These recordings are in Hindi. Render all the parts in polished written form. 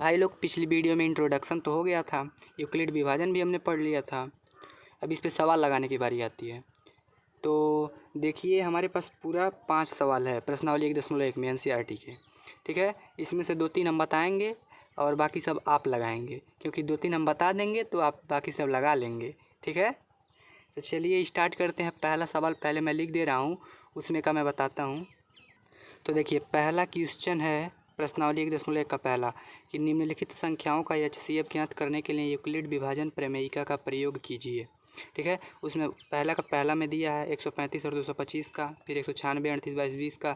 भाई लोग, पिछली वीडियो में इंट्रोडक्शन तो हो गया था, यूक्लिड विभाजन भी हमने पढ़ लिया था। अब इस पे सवाल लगाने की बारी आती है। तो देखिए, हमारे पास पूरा 5 सवाल है प्रश्नावली 1.1 में एनसीईआरटी के। ठीक है, इसमें से 2-3 हम बताएंगे और बाकी सब आप लगाएंगे, क्योंकि 2-3 हम बता देंगे तो आप बाकी सब लगा लेंगे। ठीक है, तो चलिए स्टार्ट करते हैं। पहला सवाल पहले मैं लिख दे रहा हूँ, उसमें का मैं बताता हूँ। तो देखिए, पहला क्वेश्चन है प्रश्नावली 1.1 का पहला कि निम्नलिखित संख्याओं का एचसीएफ ज्ञात करने के लिए यूक्लिड विभाजन प्रमेयिका का प्रयोग कीजिए। ठीक है, उसमें पहला में दिया है 135 और 225 का, फिर 196, 38, 22, 20 का,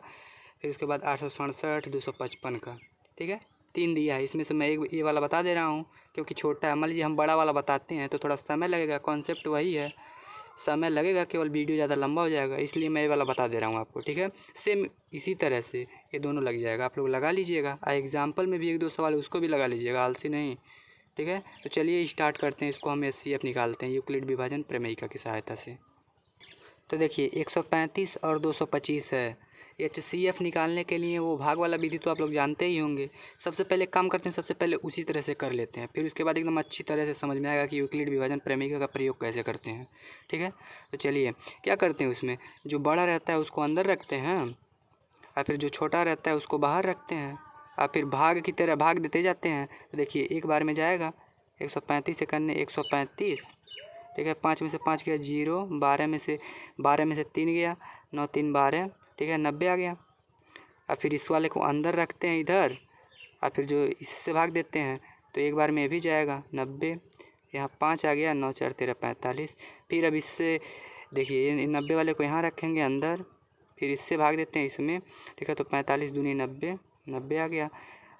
फिर उसके बाद 867, 255 का। ठीक है, 3 दिया है। इसमें से मैं एक ये वाला बता दे रहा हूँ क्योंकि छोटा है। मान लीजिए हम बड़ा वाला बताते हैं तो थोड़ा समय लगेगा, कॉन्सेप्ट वही है, समय लगेगा, केवल वीडियो ज़्यादा लंबा हो जाएगा, इसलिए मैं ये वाला बता दे रहा हूँ आपको। ठीक है, सेम इसी तरह से ये दोनों लग जाएगा, आप लोग लगा लीजिएगा। एग्जाम्पल में भी 1-2 सवाल उसको भी लगा लीजिएगा, आलसी नहीं। ठीक है, तो चलिए स्टार्ट करते हैं। इसको हम एचसीएफ निकालते हैं यूक्लिड विभाजन प्रमेयिका की सहायता से। तो देखिए, 135 और 225 है। एचसीएफ निकालने के लिए वो भाग वाला विधि तो आप लोग जानते ही होंगे। सबसे पहले काम करते हैं, सबसे पहले उसी तरह से कर लेते हैं, फिर उसके बाद एकदम अच्छी तरह से समझ में आएगा कि यूक्लिड विभाजन प्रमेयिका का प्रयोग कैसे करते हैं। ठीक है, तो चलिए क्या करते हैं, उसमें जो बड़ा रहता है उसको अंदर रखते हैं और फिर जो छोटा रहता है उसको बाहर रखते हैं और फिर भाग की तरह भाग देते जाते हैं। तो देखिए, एक बार में जाएगा 135 से करने 135। ठीक है, 5 में से 5 गया 0, 12 में से 3 गया, 9 3 12। ठीक है, 90 आ गया। और फिर इस वाले को अंदर रखते हैं इधर और फिर जो इससे भाग देते हैं तो एक बार में ये भी जाएगा 90। यहाँ 5 आ गया, 9 4 13 45। फिर अब इससे देखिए, ये 90 वाले को यहाँ रखेंगे अंदर, फिर इससे भाग देते हैं इसमें। ठीक है, तो 45 दूनी 90, 90 आ गया।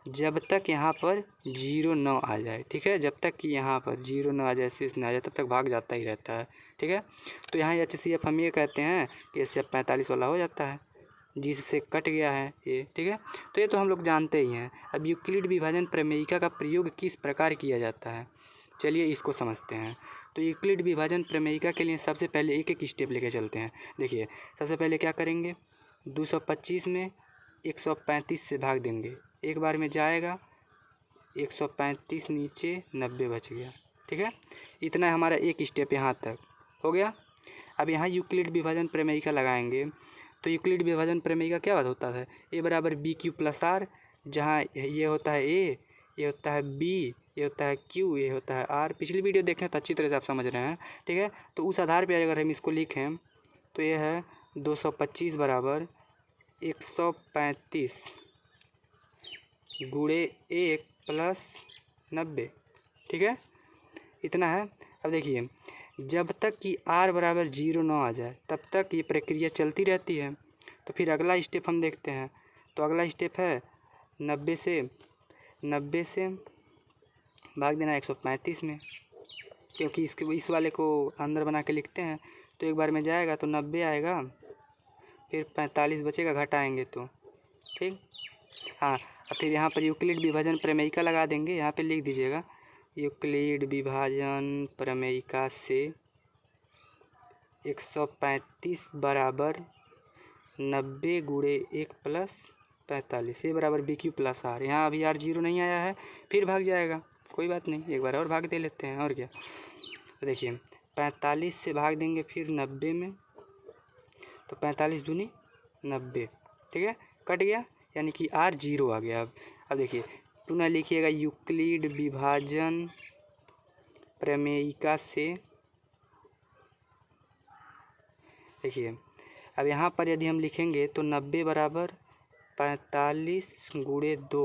जब तक यहाँ पर 0 न आ जाए, ठीक है, जब तक कि यहाँ पर 0 न आ जाए, शेष न आ जाए, तब तक भाग जाता ही रहता है। ठीक है, तो यहाँ एचसीएफ हम ये कहते हैं कि इससे 45 वाला हो जाता है, जिससे कट गया है ये। ठीक है, तो ये तो हम लोग जानते ही हैं। अब यूक्लिड विभाजन प्रमेयिका का प्रयोग किस प्रकार किया जाता है, चलिए इसको समझते हैं। तो यूक्लिड विभाजन प्रमेयिका के लिए सबसे पहले एक एक स्टेप लेके चलते हैं। देखिए, सबसे पहले क्या करेंगे, 225 में 135 से भाग देंगे, एक बार में जाएगा 135 नीचे 90 बच गया। ठीक है, इतना हमारा एक स्टेप यहाँ तक हो गया। अब यहाँ यूक्लिड विभाजन प्रमेयिका लगाएंगे। तो यूक्लिड विभाजन प्रमेयिका क्या बात होता है, ए बराबर बी क्यू प्लस आर, जहाँ ये होता है ए, ये होता है बी, ये होता है क्यू, ये होता है आर। पिछली वीडियो देखें तो अच्छी तरह से आप समझ रहे हैं। ठीक है, तो उस आधार पर अगर हम इसको लिखें तो ये है 225 बराबर 135 गुणे 1 प्लस 90। ठीक है, इतना है। अब देखिए, जब तक कि r बराबर 0 ना आ जाए तब तक ये प्रक्रिया चलती रहती है। तो फिर अगला स्टेप हम देखते हैं। तो अगला स्टेप है 90 से भाग देना 135 में, क्योंकि इस वाले को अंदर बना के लिखते हैं। तो एक बार में जाएगा तो 90 आएगा, फिर 45 बचेगा, घटाएंगे तो। ठीक, हाँ, फिर यहाँ पर यूक्लिड विभाजन प्रमेयिका लगा देंगे। यहाँ पे लिख दीजिएगा, यूक्लिड विभाजन प्रमेयिका से 135 बराबर 90 गुणे 1 प्लस 45, ये बराबर बी क्यू प्लस आर। यहाँ अभी आर 0 नहीं आया है, फिर भाग जाएगा, कोई बात नहीं, एक बार और भाग दे लेते हैं, और क्या। तो देखिए, 45 से भाग देंगे फिर 90 में, तो 45 दूनी 90। ठीक है, कट गया, यानी कि आर 0 आ गया। अब देखिए, पुनः लिखिएगा, यूक्लिड विभाजन प्रमेयिका से, देखिए अब यहाँ पर यदि हम लिखेंगे तो 90 बराबर 45 गुणे 2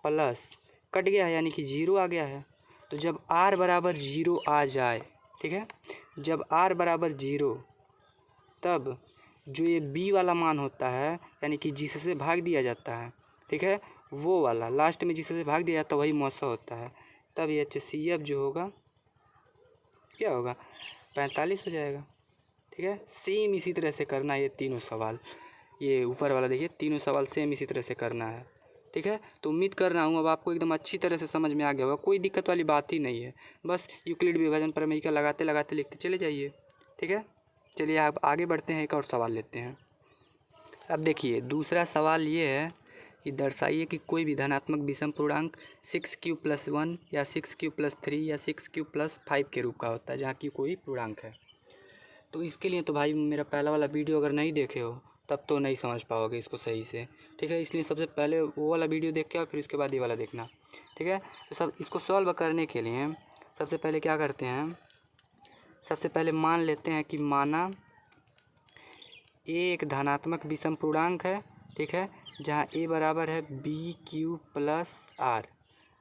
प्लस, कट गया है यानी कि 0 आ गया है। तो जब r बराबर 0 आ जाए, ठीक है, जब r बराबर 0, तब जो ये b वाला मान होता है, यानी कि जिससे भाग दिया जाता है, ठीक है, वो वाला लास्ट में जिससे भाग दिया जाता है वही मौसा होता है। तब ये एचसीएफ जो होगा क्या होगा, 45 हो जाएगा। ठीक है, सेम इसी तरह से करना है ये तीनों सवाल। ये ऊपर वाला देखिए, तीनों सवाल सेम इसी तरह से करना है। ठीक है, तो उम्मीद कर रहा हूँ अब आपको एकदम अच्छी तरह से समझ में आ गया होगा, कोई दिक्कत वाली बात ही नहीं है। बस यूक्लिड विभाजन प्रमेयिका लगाते लगाते लिखते चले जाइए। ठीक है, चलिए आप आगे बढ़ते हैं, एक और सवाल लेते हैं। अब देखिए, दूसरा सवाल ये है कि दर्शाइए कि कोई भी धनात्मक विषम पूर्णांक 6q+1 या 6q+3 या 6q+5 के रूप का होता है जहाँ की कोई पूर्णांक है। तो इसके लिए तो भाई मेरा पहला वाला वीडियो अगर नहीं देखे हो तब तो नहीं समझ पाओगे इसको सही से, ठीक है। इसलिए सबसे पहले वो वाला वीडियो देख के और फिर उसके बाद ये वाला देखना, ठीक है। तो सब इसको सॉल्व करने के लिए सबसे पहले क्या करते हैं, सबसे पहले मान लेते हैं कि माना एक धनात्मक विषम पूर्णांक है, ठीक है, जहाँ a बराबर है BQ+R।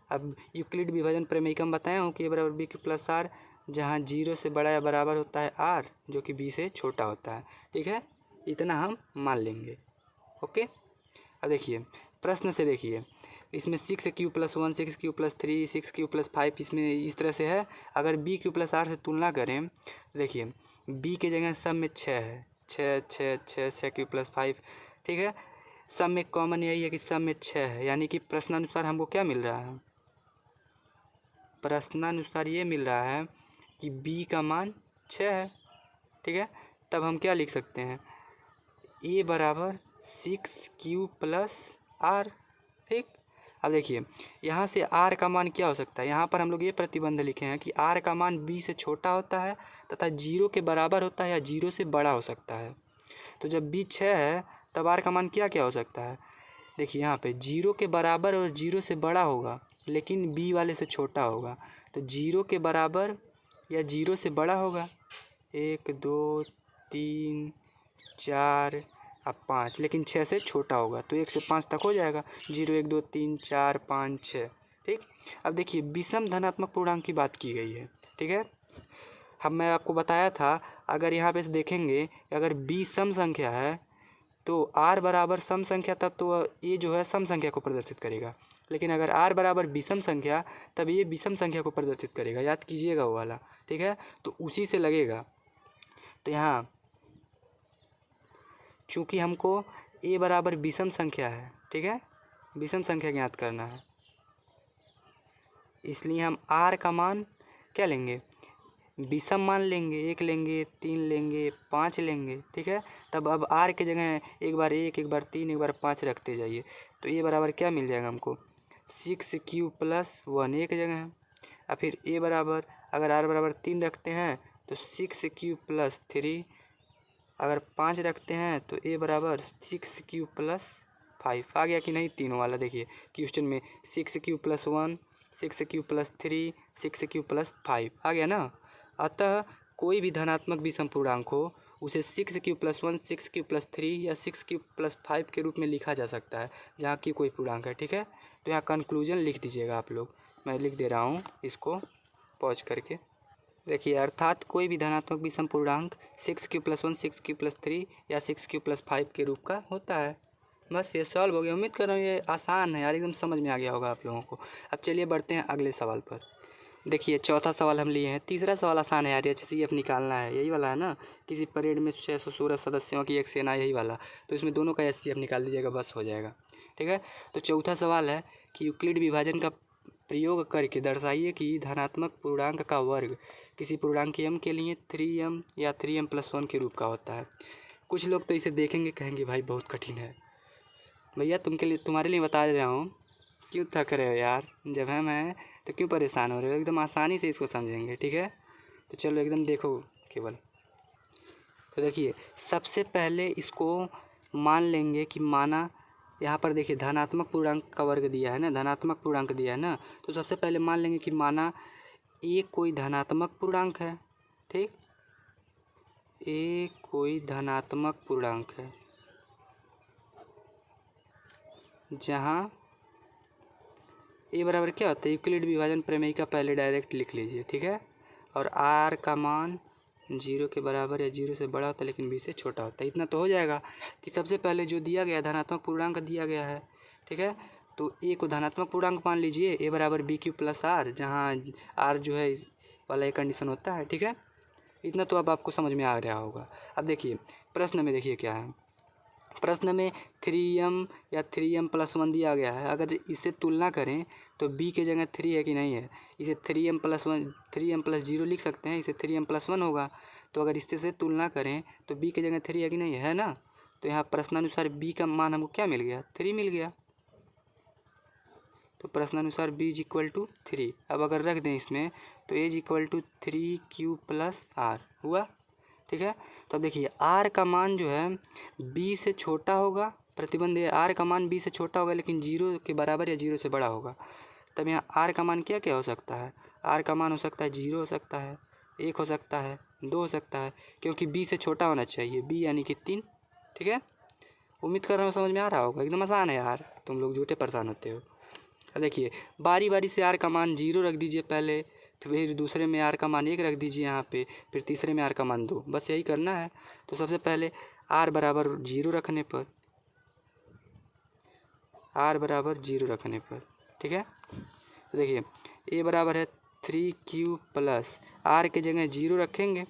अब यूक्लिड विभाजन प्रमेय में बताया हूँ कि a बराबर BQ+R, जहाँ 0 से बड़ा या बराबर होता है R जो कि b से छोटा होता है, ठीक है। इतना हम मान लेंगे, ओके। अब देखिए प्रश्न से, देखिए इसमें 6q+1 6q+3 6q+5 इसमें इस तरह से है। अगर BQ+R से तुलना करें तो देखिए b के जगह सब में 6 है, 6q+5, ठीक है। सब में कॉमन यही है कि सब में 6 है, यानी कि प्रश्नानुसार हमको क्या मिल रहा है, प्रश्नानुसार ये मिल रहा है कि b का मान 6 है, ठीक है। तब हम क्या लिख सकते हैं, a बराबर 6q+R, ठीक। अब देखिए यहाँ से r का मान क्या हो सकता है, यहाँ पर हम लोग ये प्रतिबंध लिखे हैं कि r का मान b से छोटा होता है तथा 0 के बराबर होता है या 0 से बड़ा हो सकता है। तो जब b 6 है तब r का मान क्या क्या हो सकता है, देखिए यहाँ पे 0 के बराबर और 0 से बड़ा होगा लेकिन b वाले से छोटा होगा। तो 0 के बराबर या 0 से बड़ा होगा, 1 2 3 4 अब 5, लेकिन 6 से छोटा होगा। तो 1 से 5 तक हो जाएगा, 0 1 2 3 4 5 6, ठीक। अब देखिए विषम धनात्मक पूर्णांक की बात की गई है, ठीक है। हम मैं आपको बताया था अगर यहाँ पे से देखेंगे अगर b सम संख्या है तो r बराबर सम संख्या, तब तो ये जो है सम संख्या को प्रदर्शित करेगा। लेकिन अगर r बराबर विषम संख्या तब ये विषम संख्या को प्रदर्शित करेगा, याद कीजिएगा वो वाला, ठीक है। तो उसी से लगेगा। तो यहाँ चूँकि हमको a बराबर विषम संख्या है, ठीक है, विषम संख्या ज्ञात करना है, इसलिए हम r का मान क्या लेंगे, विषम मान लेंगे, 1 लेंगे 3 लेंगे 5 लेंगे, ठीक है। तब अब r के जगह एक बार 1 एक बार 3 एक बार 5 रखते जाइए तो a बराबर क्या मिल जाएगा हमको, 6q+1 एक जगह है। और फिर a बराबर अगर r बराबर 3 रखते हैं तो 6q+3, अगर 5 रखते हैं तो a बराबर 6q+5 आ गया कि नहीं, तीनों वाला। देखिए क्वेश्चन में 6q+1 6q+3 6q+5 आ गया ना। अतः कोई भी धनात्मक विषम पूर्णांक हो उसे 6q+1 6q+3 या 6q+5 के रूप में लिखा जा सकता है जहाँ की कोई पूर्णांक है, ठीक है। तो यहाँ कंक्लूजन लिख दीजिएगा आप लोग, मैं लिख दे रहा हूँ इसको पॉज करके। देखिए अर्थात कोई भी धनात्मक विषम पूर्णांक 6q+1 6q+3 या 6q+5 के रूप का होता है। बस ये सॉल्व हो गया। उम्मीद कर रहा हूँ ये आसान है यार, एकदम समझ में आ गया होगा आप लोगों को। अब चलिए बढ़ते हैं अगले सवाल पर। देखिए चौथा सवाल हम लिए हैं, तीसरा सवाल आसान है यार, HCF निकालना है, यही वाला है ना, किसी परेड में 616 सदस्यों की एक सेना, यही वाला। तो इसमें दोनों का HCF निकाल दीजिएगा, बस हो जाएगा, ठीक है। तो चौथा सवाल है कि यूक्लिड विभाजन का प्रयोग करके दर्शाइए कि धनात्मक पूर्णांक का वर्ग किसी पूर्णांक m के लिए 3m या 3m+1 के रूप का होता है। कुछ लोग तो इसे देखेंगे कहेंगे भाई बहुत कठिन है। भैया तुम्हारे लिए बता रहा हूँ, क्यों थक रहे हो यार, जब हम हैं तो क्यों परेशान हो रहे हो, एकदम आसानी से इसको समझेंगे, ठीक है। तो चलो एकदम देखो केवल। तो देखिए सबसे पहले इसको मान लेंगे कि माना यहाँ पर देखिए धनात्मक पूर्णांक का वर्ग दिया है ना, धनात्मक पूर्णांक दिया है ना, तो सबसे पहले मान लेंगे कि माना a कोई धनात्मक पूर्णांक है, ठीक, a कोई धनात्मक पूर्णांक है जहाँ a बराबर क्या होता है, यूक्लिड विभाजन प्रमेय का पहले डायरेक्ट लिख लीजिए, ठीक है। और r का मान 0 के बराबर या 0 से बड़ा होता है लेकिन b से छोटा होता है। इतना तो हो जाएगा कि सबसे पहले जो दिया गया धनात्मक पूर्णांक दिया गया है, ठीक है। तो a को धनात्मक पूर्णांक मान लीजिए, a बराबर BQ+R, जहाँ r जो है इस वाला एक कंडीशन होता है, ठीक है। इतना तो अब आपको समझ में आ रहा होगा। अब देखिए प्रश्न में देखिए क्या है, प्रश्न में 3m या 3m+1 दिया गया है। अगर इससे तुलना करें तो b के जगह 3 है कि नहीं है, इसे 3m+1 3m+0 लिख सकते हैं, इसे 3m+1 होगा। तो अगर इससे से तुलना करें तो b के जगह 3 है कि नहीं है ना। तो यहाँ प्रश्नानुसार b का मान हमको क्या मिल गया, 3 मिल गया, तो प्रश्नानुसार b इज इक्वल टू 3। अब अगर रख दें इसमें तो a is equal to 3q plus R हुआ। ठीक है, तो अब देखिए r का मान जो है b से छोटा होगा, प्रतिबंध है r का मान b से छोटा होगा लेकिन 0 के बराबर या 0 से बड़ा होगा। तब यहाँ r का मान क्या क्या हो सकता है, r का मान हो सकता है 0 हो सकता है, 1 हो सकता है, 2 हो सकता है, क्योंकि b से छोटा होना चाहिए, b यानी कि 3। ठीक है, उम्मीद कर रहा हूँ समझ में आ रहा होगा, एकदम आसान है यार, तुम लोग झूठे परेशान होते हो। अब देखिए बारी बारी से r का मान 0 रख दीजिए पहले, फिर दूसरे में r का मान 1 रख दीजिए यहाँ पे, फिर तीसरे में r का मान 2, बस यही करना है। तो सबसे पहले r बराबर 0 रखने पर, ठीक है, तो देखिए a बराबर है 3q प्लस r के जगह 0 रखेंगे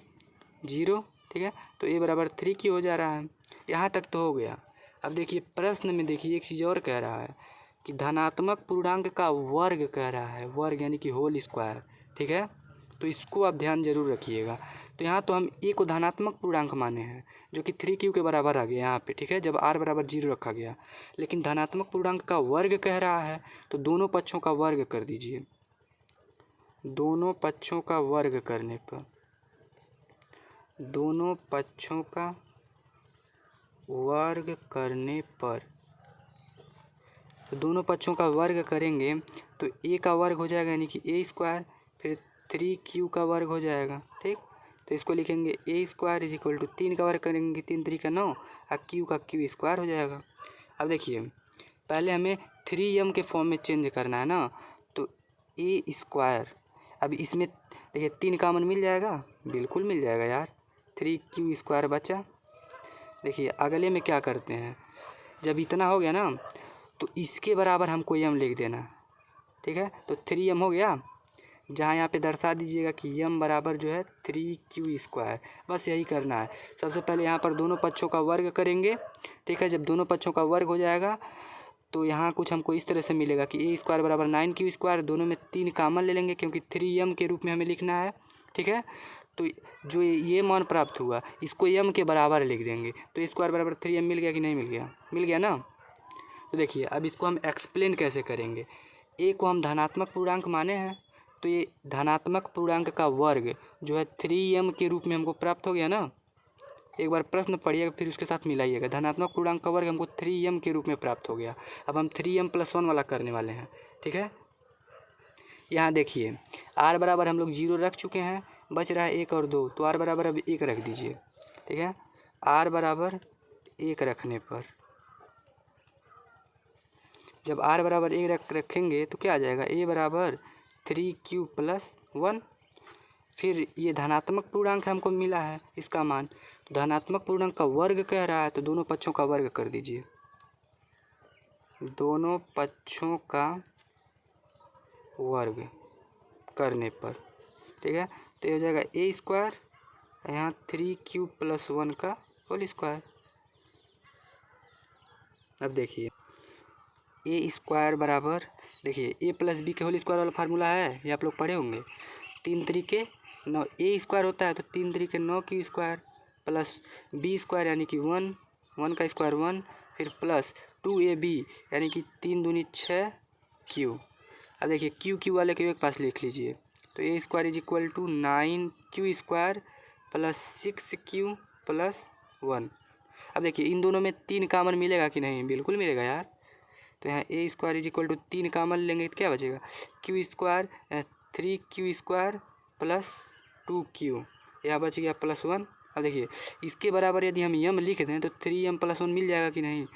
0। ठीक है, तो a बराबर 3q हो जा रहा है। यहाँ तक तो हो गया। अब देखिए प्रश्न में देखिए एक चीज़ और कह रहा है कि धनात्मक पूर्णांक का वर्ग कह रहा है, वर्ग यानी कि होल स्क्वायर। ठीक है, तो इसको आप ध्यान जरूर रखिएगा। तो यहाँ तो हम a को धनात्मक पूर्णांक माने हैं जो कि 3q के बराबर आ गया यहाँ पे। ठीक है, जब r बराबर 0 रखा गया, लेकिन धनात्मक पूर्णांक का वर्ग कह रहा है तो दोनों पक्षों का वर्ग कर दीजिए। दोनों पक्षों का वर्ग करने पर, दोनों पक्षों का वर्ग करने पर, तो दोनों पक्षों का वर्ग करेंगे तो a का वर्ग हो जाएगा यानी कि a स्क्वायर, फिर 3q का वर्ग हो जाएगा। ठीक, तो इसको लिखेंगे a square is equal to 3 का वर्ग करेंगे 3 3 का 9 और q का q स्क्वायर हो जाएगा। अब देखिए पहले हमें 3m के फॉर्म में चेंज करना है ना, तो a स्क्वायर, अब इसमें देखिए 3 कॉमन मिल जाएगा, बिल्कुल मिल जाएगा यार, 3q स्क्वायर बचा। देखिए अगले में क्या करते हैं, जब इतना हो गया ना तो इसके बराबर हमको m लिख देना। ठीक है, तो 3m हो गया, जहाँ यहाँ पे दर्शा दीजिएगा कि m बराबर जो है 3q स्क्वायर। बस यही करना है। सबसे पहले यहाँ पर दोनों पक्षों का वर्ग करेंगे। ठीक है, जब दोनों पक्षों का वर्ग हो जाएगा तो यहाँ कुछ हमको इस तरह से मिलेगा कि a स्क्वायर बराबर 9q स्क्वायर, दोनों में 3 कॉमन ले लेंगे क्योंकि 3m के रूप में हमें लिखना है। ठीक है, तो जो ये मान प्राप्त हुआ इसको m के बराबर लिख देंगे, तो a स्क्वायर बराबर 3m मिल गया कि नहीं मिल गया, मिल गया ना। तो देखिए अब इसको हम एक्सप्लेन कैसे करेंगे। a को हम धनात्मक पूर्णांक माने हैं, तो ये धनात्मक पूर्णांक का वर्ग जो है 3m के रूप में हमको प्राप्त हो गया ना। एक बार प्रश्न पढ़िएगा फिर उसके साथ मिलाइएगा। धनात्मक पूर्णांक का वर्ग हमको 3m के रूप में प्राप्त हो गया। अब हम 3m + 1 वाला करने वाले हैं। ठीक है, यहाँ देखिए r बराबर हम लोग 0 रख चुके हैं, बच रहा है 1 और 2, तो r बराबर अब 1 रख दीजिए। ठीक है, r बराबर 1 रखने पर, जब r बराबर 1 रखेंगे तो क्या आ जाएगा, a बराबर 3q + 1। फिर ये धनात्मक पूर्णांक हमको मिला है इसका मान, तो धनात्मक पूर्णांक का वर्ग कह रहा है तो दोनों पक्षों का वर्ग कर दीजिए। दोनों पक्षों का वर्ग करने पर, ठीक है, तो ये हो जाएगा a स्क्वायर, यहाँ 3q + 1 का होल स्क्वायर। अब देखिए a स्क्वायर बराबर, देखिए a + b के होल स्क्वायर वाला फार्मूला है, ये आप लोग पढ़े होंगे। 3 3 9, a स्क्वायर होता है तो 3 3 9q square plus b square यानी कि 1 1 का स्क्वायर 1, फिर प्लस 2ab यानी कि 3 दूनी 6q। अब देखिए q वाले के एक पास लिख लीजिए, तो a square is equal to 9q square plus 6q + 1। अब देखिए इन दोनों में 3 कॉमन मिलेगा कि नहीं, बिल्कुल मिलेगा यार। तो यहाँ a square is equal to 3 common लेंगे तो क्या बचेगा, q square 3q square plus 2q, यहाँ बच गया +1। अब देखिए इसके बराबर यदि हम m लिख दें तो 3m + 1 मिल जाएगा कि नहीं,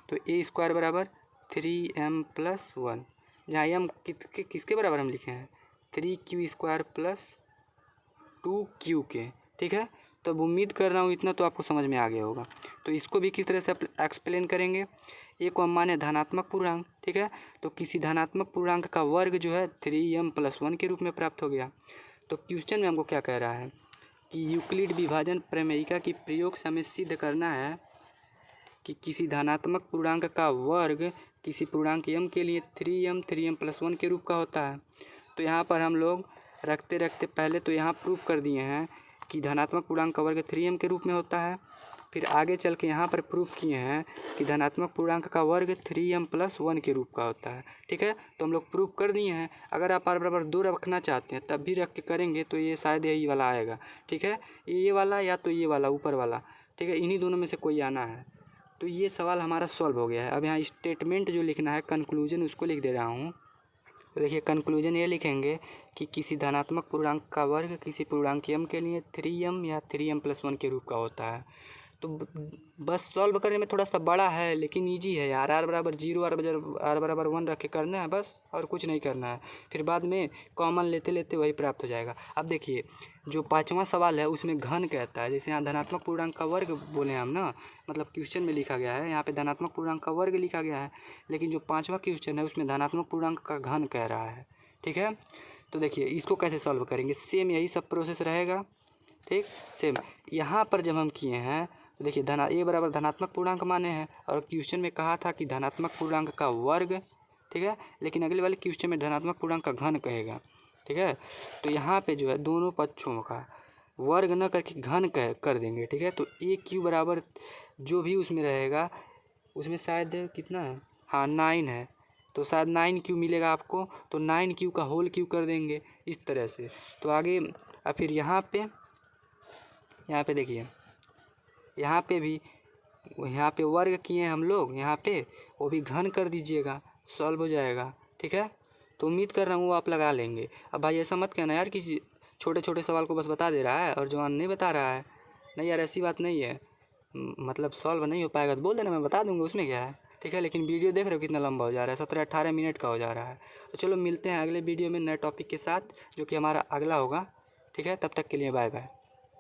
तो a स्क्वायर बराबर 3m + 1, जहाँ m किसके बराबर हम लिखे हैं, 3q स्क्वायर प्लस 2q के। ठीक है, तो अब उम्मीद कर रहा हूँ इतना तो आपको समझ में आ गया होगा। तो इसको भी किस तरह से एक्सप्लेन करेंगे, a को हम माने धनात्मक पूर्णांक। ठीक है, तो किसी धनात्मक पूर्णांक का वर्ग जो है 3m + 1 के रूप में प्राप्त हो गया। तो क्वेश्चन में हमको क्या कह रहा है कि यूक्लिड विभाजन प्रमेयिका की प्रयोग से हमें सिद्ध करना है कि किसी धनात्मक पूर्णांक का वर्ग किसी पूर्णांक m के लिए 3m + 1 के रूप का होता है। तो यहाँ पर हम लोग रखते रखते पहले तो यहाँ प्रूफ कर दिए हैं कि धनात्मक पूर्णांक का वर्ग 3m के रूप में होता है। फिर आगे चल के यहाँ पर प्रूफ किए हैं कि धनात्मक पूर्णांक का वर्ग 3m + 1 के रूप का होता है। ठीक है, तो हम लोग प्रूफ कर दिए हैं। अगर आप r = 2 रखना चाहते हैं तब भी रख के करेंगे तो ये शायद यही वाला आएगा। ठीक है, ये वाला या तो ये वाला ऊपर वाला। ठीक है, इन्हीं दोनों में से कोई आना है। तो ये सवाल हमारा सॉल्व हो गया है। अब यहाँ स्टेटमेंट जो लिखना है, कंक्लूजन, उसको लिख दे रहा हूँ। तो देखिए कंक्लूजन ये लिखेंगे कि किसी धनात्मक पूर्णांक का वर्ग किसी पूर्णांक m के लिए 3m या 3m + 1 के रूप का होता है। तो बस सॉल्व करने में थोड़ा सा बड़ा है लेकिन इजी है यार। r = 0 r = 1 रख के करना है बस, और कुछ नहीं करना है। फिर बाद में कॉमन लेते लेते वही प्राप्त हो जाएगा। अब देखिए जो 5वां सवाल है उसमें घन कहता है। जैसे यहाँ धनात्मक पूर्णांक का वर्ग बोले हम ना, मतलब क्वेश्चन में लिखा गया है, यहाँ पे धनात्मक पूर्णांक का वर्ग लिखा गया है, लेकिन जो 5वां क्वेश्चन है उसमें धनात्मक पूर्णांक का घन कह रहा है। ठीक है, तो देखिए इसको कैसे सॉल्व करेंगे, सेम यही सब प्रोसेस रहेगा। ठीक, सेम यहाँ पर जब हम किए हैं तो देखिए a = धनात्मक पूर्णांक माने हैं, और क्वेश्चन में कहा था कि धनात्मक पूर्णांक का वर्ग। ठीक है, लेकिन अगले वाले क्वेश्चन में धनात्मक पूर्णांक का घन कहेगा। ठीक है, तो यहाँ पे जो है दोनों पक्षों का वर्ग न करके घन कर देंगे। ठीक है, तो a³ जो भी उसमें रहेगा उसमें शायद कितना है, हाँ 9 है, तो शायद 9q मिलेगा आपको, तो 9q का होल क्यू कर देंगे इस तरह से। तो आगे फिर यहाँ पे देखिए, यहाँ पे वर्ग किए हम लोग, यहाँ पे वो भी घन कर दीजिएगा, सॉल्व हो जाएगा। ठीक है, तो उम्मीद कर रहा हूँ वो आप लगा लेंगे। अब भाई ऐसा मत कहना यार कि छोटे छोटे सवाल को बस बता दे रहा है और जवान नहीं बता रहा है। नहीं यार, ऐसी बात नहीं है। मतलब सॉल्व नहीं हो पाएगा तो बोल देना, मैं बता दूँगा, उसमें क्या है। ठीक है, लेकिन वीडियो देख रहे हो कितना लंबा हो जा रहा है, 17-18 मिनट का हो जा रहा है। तो चलो मिलते हैं अगले वीडियो में नए टॉपिक के साथ, जो कि हमारा अगला होगा। ठीक है, तब तक के लिए बाय बाय।